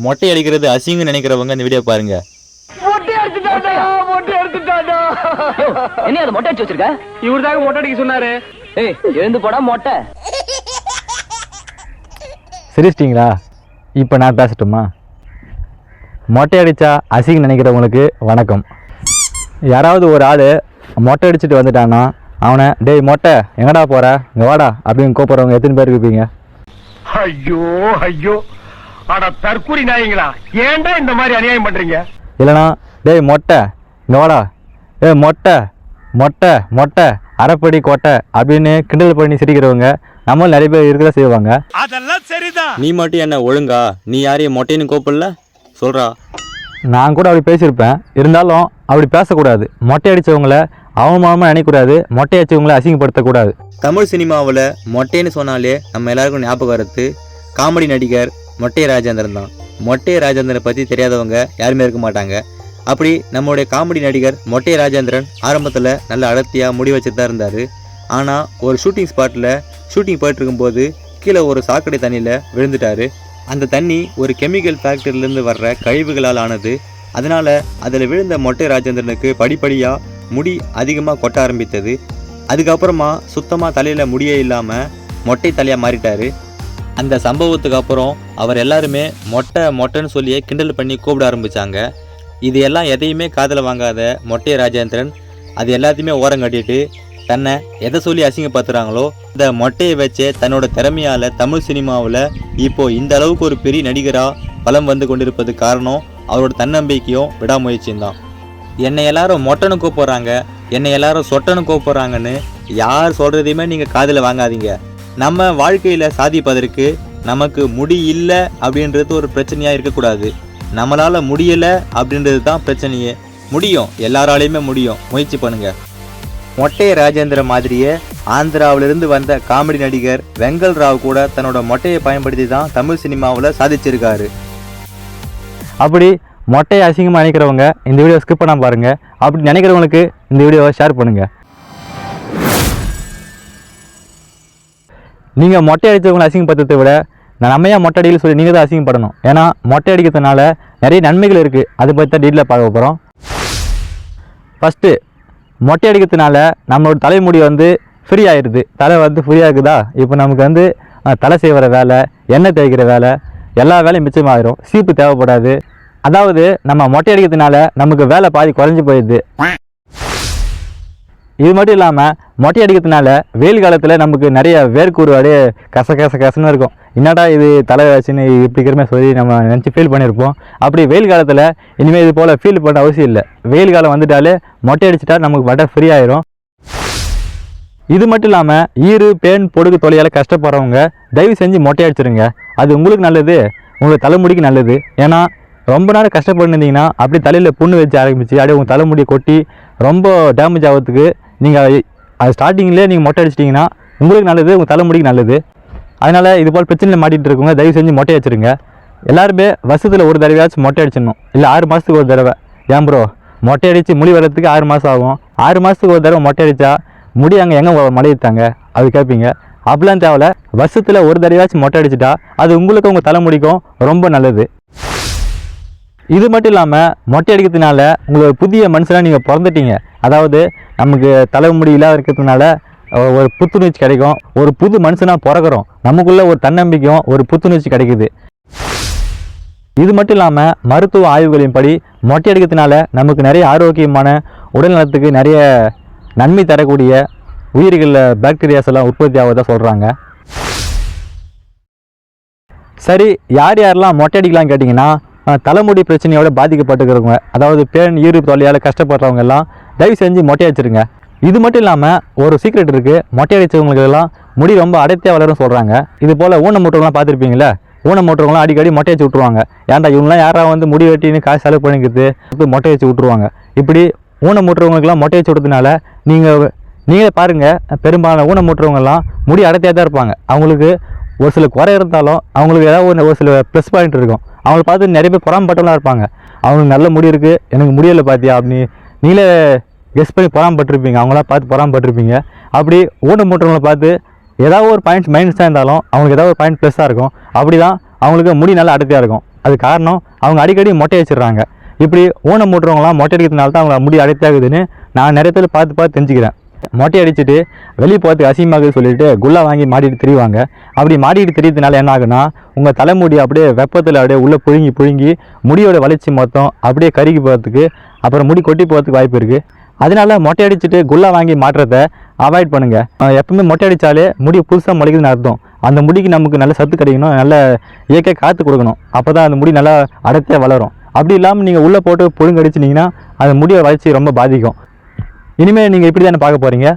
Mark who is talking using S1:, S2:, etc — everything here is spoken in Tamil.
S1: மொட்டை அடிக்கிறது அசிங்கன்னு நினைக்கிறவங்க இந்த வீடியோ பாருங்க.
S2: என்ன மொட்டை அடிச்சு வச்சிருக்க?
S3: இவருதாங்க மொட்டை அடிக்க சொன்னாரு.
S2: ஏய் எழுந்து போடா மொட்டை.
S4: சிரிச்சிட்டிங்களா? இப்போ நான் பேசட்டுமா? மொட்டை அடித்தா அசிங்க நினைக்கிறவங்களுக்கு வணக்கம். யாராவது ஒரு ஆள் மொட்டை அடிச்சுட்டு வந்துட்டான்னா அவனை டேய் மொட்டை எங்கடா போகிற இங்கே வாடா அப்படின்னு கூப்பிட்றவங்க எத்தனை பேர் இருப்பீங்க?
S3: ஐயோ ஐயோ, அட தற்கூரி நாயங்களா, ஏன்டா இந்த மாதிரி அநியாயம் பண்றீங்க?
S4: இல்லைனா டேய் மொட்டை இங்கே வாடா, மொட்டை மொட்டை மொட்டை அரைப்படி கொட்டை அப்படின்னு கிண்டல் பண்ணி சிரிக்கிறவங்க நம்மளும் நிறைய பேர் இருக்கதான் செய்வாங்க.
S3: அதெல்லாம் சரிதான்.
S1: நீ மட்டும் என்ன ஒழுங்கா? நீ யாரையும் மொட்டைன்னு கூப்பிடல சொல்றா.
S4: நான் கூட அப்படி பேசியிருப்பேன். இருந்தாலும் அப்படி பேசக்கூடாது. மொட்டை அடித்தவங்கள அவமானமாக நினைக்கக்கூடாது. மொட்டை அடித்தவங்கள அசிங்கப்படுத்தக்கூடாது.
S1: தமிழ் சினிமாவில் மொட்டைன்னு சொன்னாலே நம்ம எல்லாருக்கும் ஞாபகம் வரது காமெடி நடிகர் மொட்டை ராஜேந்திரன் தான். மொட்டை ராஜேந்திரனை பற்றி தெரியாதவங்க யாருமே இருக்க மாட்டாங்க. அப்படி நம்மளுடைய காமெடி நடிகர் மொட்டை ராஜேந்திரன் ஆரம்பத்தில் நல்ல அடர்த்தியாக முடி வச்சுட்டு தான் இருந்தார். ஆனால் ஒரு ஷூட்டிங் ஸ்பாட்டில் ஷூட்டிங் போயிட்டு இருக்கும்போது கீழே ஒரு சாக்கடை தண்ணியில் விழுந்துட்டார். அந்த தண்ணி ஒரு கெமிக்கல் ஃபேக்டரியிலேருந்து வர்ற கழிவுகளால் ஆனது. அதனால் அதில் விழுந்த மொட்டை ராஜேந்திரனுக்கு படிப்படியாக முடி அதிகமாக கொட்ட ஆரம்பித்தது. அதுக்கப்புறமா சுத்தமாக தலையில் முடியே இல்லாமல் மொட்டை தலையாக மாறிட்டார். அந்த சம்பவத்துக்கு அப்புறம் அவர் எல்லாருமே மொட்டை மொட்டைன்னு சொல்லியே கிண்டல் பண்ணி கூப்பிட ஆரம்பித்தாங்க. இது எல்லாம் எதையுமே காதில் வாங்காத மொட்டை ராஜேந்திரன் அது எல்லாத்தையுமே ஓரம் கட்டிட்டு தன்னை எதை சொல்லி அசிங்கப்படுத்துகிறாங்களோ இந்த மொட்டையை வச்சே தன்னோட திறமையால் தமிழ் சினிமாவில் இப்போது இந்த அளவுக்கு ஒரு பெரிய நடிகராக பலம் வந்து கொண்டிருப்பது காரணம் அவரோட தன்னம்பிக்கையும் விடாமுயற்சியும் தான். என்னை எல்லாரும் மொட்டைன்னு கூப்பிட்றாங்க, என்னை எல்லாரும் சொட்டன்னு கூப்பிட்றாங்கன்னு யார் சொல்கிறதையுமே நீங்கள் காதில் வாங்காதீங்க. நம்ம வாழ்க்கையில் சாதிப்பதற்கு நமக்கு முடி இல்லை அப்படின்றது ஒரு பிரச்சனையாக இருக்கக்கூடாது. நம்மளால் முடியலை அப்படின்றது தான் பிரச்சனையே. முடியும், எல்லாராலையுமே முடியும். முயற்சி பண்ணுங்கள். மொட்டை ராஜேந்திர மாதிரியே ஆந்திராவிலிருந்து வந்த காமெடி நடிகர் வெங்கல் ராவ் கூட தன்னோட மொட்டையை பயன்படுத்தி தான் தமிழ் சினிமாவில் சாதிச்சிருக்காரு.
S4: அப்படி மொட்டையை அசிங்கமாக நினைக்கிறவங்க இந்த வீடியோ ஸ்கிப் பண்ணாமல் பாருங்கள். அப்படி நினைக்கிறவங்களுக்கு இந்த வீடியோவை ஷேர் பண்ணுங்கள். நீங்கள் மொட்டை அடித்தவங்களை அசிங்கப்படுத்துறதை விட நம்ம ஏன் மொட்டை அடிக்கல சொல்லி நீங்கள் தான் அசிங்கப்படணும். ஏன்னா மொட்டை அடிக்கிறதுனால நிறைய நன்மைகள் இருக்குது. அதை பற்றி தான் டீட்டெயிலாக பார்க்க போகிறோம். ஃபஸ்ட்டு, மொட்டை அடிக்கிறதுனால நம்மளோட தலைமுடி ஃப்ரீ ஆகிடுது. தலை ஃப்ரீ ஆகுதா, இப்போ நமக்கு தலை செய்கிற வேலை, எண்ணெய் தேய்க்கிற வேலை, எல்லா வேலையும் மிச்சமாகிடும். சீப்பு தேவைப்படாது. அதாவது நம்ம மொட்டை அடிக்கிறதுனால நமக்கு வேலை பாதி குறைஞ்சி போயிடுது. இது மட்டும் இல்லாமல் மொட்டை அடிக்கிறதுனால வெயில் காலத்தில் நமக்கு நிறைய வேர்க்கூறு அப்படியே கசன்னு இருக்கும். என்னடா இது தலை வச்சுன்னு இப்படி இருக்கிறமே சொல்லி நம்ம நினச்சி ஃபீல் பண்ணியிருப்போம். அப்படி வெயில் காலத்தில் இனிமேல் இது போல் ஃபீல் பண்ண அவசியம் இல்லை. வெயில் காலம் வந்துட்டாலே மொட்டை அடிச்சிட்டா நமக்கு வடை ஃப்ரீ ஆயிரும். இது மட்டும் இல்லாமல் ஈரு பேன் பொடுகு தொலையால் கஷ்டப்படுறவங்க தயவு செஞ்சு மொட்டை அடிச்சிருங்க. அது உங்களுக்கு நல்லது, உங்களுக்கு தலைமுடிக்கு நல்லது. ஏன்னா ரொம்ப நேரம் கஷ்டப்பட்டுருந்தீங்கன்னா அப்படி தலையில் புண்ணு வச்சு ஆரம்பிச்சு அப்படியே உங்கள் தலைமுடியை கொட்டி ரொம்ப டேமேஜ் ஆகிறதுக்கு நீங்கள் அது ஸ்டார்டிங்லேயே நீங்கள் மொட்டை அடிச்சிட்டிங்கன்னா உங்களுக்கு நல்லது, உங்கள் தலைமுடிக்கு நல்லது. அதனால் இது போல் பிரச்சனையில் மாட்டிகிட்டு இருக்கவங்க தயவு செஞ்சு மொட்டை அடிச்சிருங்க. எல்லாருமே வருஷத்தில் ஒரு தடவையாச்சும் மொட்டை அடிச்சிடணும், இல்லை 6 மாதத்துக்கு ஒரு தடவை. ஏன் ப்ரோ, மொட்டை அடித்து முடி வர்றதுக்கு 6 மாதம் ஆகும். 6 மாதத்துக்கு ஒரு தடவை மொட்டை அடித்தா முடி அங்கே எங்கே மலையிட்டாங்க அது கேட்பீங்க. அப்படிலாம் தேவையில்ல. வருஷத்தில் ஒரு தடவையாச்சும் மொட்டை அடிச்சிட்டா அது உங்களுக்கும் உங்கள் தலைமுடிக்கும் ரொம்ப நல்லது. இது மட்டும் இல்லாமல் மொட்டை அடிக்கிறதுனால உங்களுக்கு புதிய மனுஷனாக நீங்கள் பிறந்துட்டீங்க. அதாவது நமக்கு தலைமுடி இல்லாத இருக்கிறதுனால ஒரு புத்துணர்ச்சி கிடைக்கும். ஒரு புது மனுஷனாக பிறக்கிறோம். நமக்குள்ள ஒரு தன்னம்பிக்கையும் ஒரு புத்துணர்ச்சி கிடைக்குது. இது மட்டும் இல்லாமல் மருத்துவ ஆய்வுகளின் படி மொட்டை அடிக்கிறதுனால நமக்கு நிறைய ஆரோக்கியமான உடல் நலத்துக்கு நிறைய நன்மை தரக்கூடிய உயிர்களில் பாக்டீரியாஸ் எல்லாம் உற்பத்தி ஆகுவதாக சொல்கிறாங்க. சரி, யார் யாரெல்லாம் மொட்டை அடிக்கலாம்னு கேட்டிங்கன்னா தலைமுடி பிரச்சனையோட பாதிக்கப்பட்டுக்கிறவங்க, அதாவது பேன் ஈறு தொல்லையால் கஷ்டப்படுறவங்க எல்லாம் தயவு செஞ்சு மொட்டை அடிச்சிருங்க. இது மட்டும் இல்லாமல் ஒரு சீக்ரெட் இருக்குது. மொட்டை அடித்தவங்களுக்கெல்லாம் முடி ரொம்ப அடர்த்தியாக வளரும் சொல்கிறாங்க. இது போல் ஊனமுற்றவங்களாம் பார்த்துருப்பீங்களே, ஊனமுற்றவங்களாம் அடிக்கடி மொட்டை அடிச்சு விட்ருவாங்க. ஏன்டா இவங்களாம் யாராவது முடி வெட்டின்னு காசு செலவு பண்ணிக்கிறது மொட்டை அடிச்சு விட்ருவாங்க. இப்படி ஊனமுற்றவங்களுக்கெல்லாம் மொட்டை அடிச்சு விட்டதுனால நீங்களே பாருங்கள், பெரும்பாலான ஊனமுற்றவங்கெல்லாம் முடி அடர்த்தியாக தான் இருப்பாங்க. அவங்களுக்கு ஒரு சில குறை இருந்தாலும் அவங்களுக்கு ஏதாவது ஒரு சில ப்ளஸ் பாயிண்ட் இருக்கும். அவங்கள பார்த்து நிறைய பேர் பொறாமப்பட்டவங்களாக இருப்பாங்க. அவங்களுக்கு நல்ல முடி இருக்குது, எனக்கு முடியலை பார்த்தியா அப்படின்னு நீங்களே கெஸ் பண்ணி பொறாமப்பட்டிருப்பீங்க. அவங்களாம் பார்த்து பொறாமப்பட்டிருப்பீங்க. அப்படி ஊனமுற்றவங்களை பார்த்து ஏதாவது ஒரு பாயிண்ட்ஸ் மைனஸாக இருந்தாலும் அவங்களுக்கு ஏதாவது ஒரு பாயிண்ட் ப்ளஸ்ஸாக இருக்கும். அப்படி தான் அவங்களுக்கு முடி நல்லா அடர்த்தியாக இருக்கும். அது காரணம் அவங்க அடிக்கடி மொட்டை அடிச்சிடுறாங்க. இப்படி ஊனம் மூட்டுறவங்களாம் மொட்டை அடிக்கிறதுனால தான் அவங்க முடி அடைத்தாகுதுன்னு நான் நிறைய பேர் பார்த்து தெரிஞ்சுக்கிறேன். மொட்டை அடிச்சுட்டு வெளியே போகிறதுக்கு அசிங்கமாகுது சொல்லிட்டு குல்லா வாங்கி மாட்டிட்டு திரிவாங்க. அப்படி மாட்டிட்டு திரியறதுனால என்ன ஆகுனா உங்கள் தலைமுடி அப்படியே வெப்பத்தில் அப்படியே உள்ளே புழுங்கி முடியோட வளர்ச்சி மொத்தம் அப்படியே கருகி போகிறதுக்கு, அப்புறம் முடி கொட்டி போகிறதுக்கு வாய்ப்பு இருக்குது. அதனால மொட்டை அடிச்சுட்டு குல்லா வாங்கி மாட்டுறத அவாய்ட் பண்ணுங்கள். எப்பவுமே மொட்டை அடித்தாலே முடி புதுசாக முளைக்குதுன்னு அர்த்தம். அந்த முடிக்கு நமக்கு நல்ல சத்து கிடைக்கணும், நல்ல இயற்கை காற்று கொடுக்கணும். அப்போ தான் அந்த முடி நல்லா அடர்த்தியாக வளரும். அப்படி இல்லாமல் நீங்கள் உள்ளே போட்டு புழுங்க அடிச்சிட்டிங்கன்னா அந்த முடியோட வளர்ச்சி ரொம்ப பாதிக்கும். இனிமேல் நீங்கள் இப்படி தானே பார்க்க போகிறீங்க.